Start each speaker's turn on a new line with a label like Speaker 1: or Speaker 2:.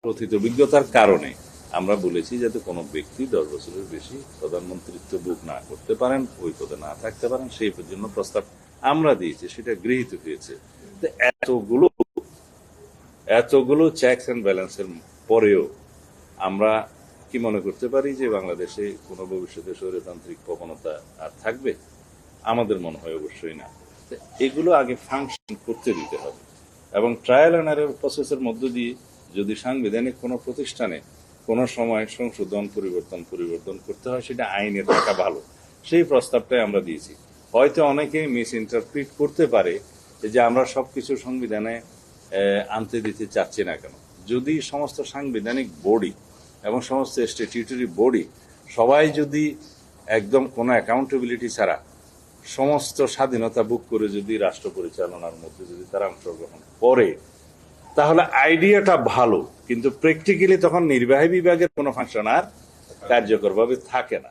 Speaker 1: কথিত অভিজ্ঞতার কারণে আমরা বলেছি যাতে কোনো ব্যক্তি 10 বছরের বেশি প্রধানমন্ত্রিত্ব ভোগ না করতে পারেন, ওই পদে না থাকতে পারেন, সেই জন্য প্রস্তাব আমরা দিয়েছি, সেটা গৃহীত হয়েছে। এতগুলো চেকস অ্যান্ড ব্যালেন্সের পরেও আমরা কি মনে করতে পারি যে বাংলাদেশে কোনো ভবিষ্যতে স্বৈরতান্ত্রিক প্রবণতা আর থাকবে? আমাদের মনে হয় অবশ্যই না। এগুলো আগে ফাংশন করতে দিতে হবে এবং ট্রায়াল অ্যান্ড এরর প্রসেসের মধ্য দিয়ে যদি সাংবিধানিক কোনো প্রতিষ্ঠানে কোনো সময় সংশোধন পরিবর্তন করতে হয়, সেটা আইনে থাকা ভালো। সেই প্রস্তাবটাই আমরা দিয়েছি। হয়তো অনেকে মিস ইন্টারপ্রিট করতে পারে যে আমরা সবকিছু সংবিধানে আনতে দিতে চাচ্ছি না কেন। যদি সমস্ত সাংবিধানিক বডি এবং সমস্ত স্ট্যাটিউটরি বডি সবাই যদি একদম কোনো অ্যাকাউন্টেবিলিটি ছাড়া সমস্ত স্বাধীনতা ভোগ করে যদি রাষ্ট্র পরিচালনার মধ্যে যদি তারা অংশগ্রহণ করে, তাহলে আইডিয়াটা ভালো, কিন্তু প্র্যাকটিক্যালি তখন নির্বাহী বিভাগের কোনো ফাংশন আর কার্যকরভাবে থাকে না।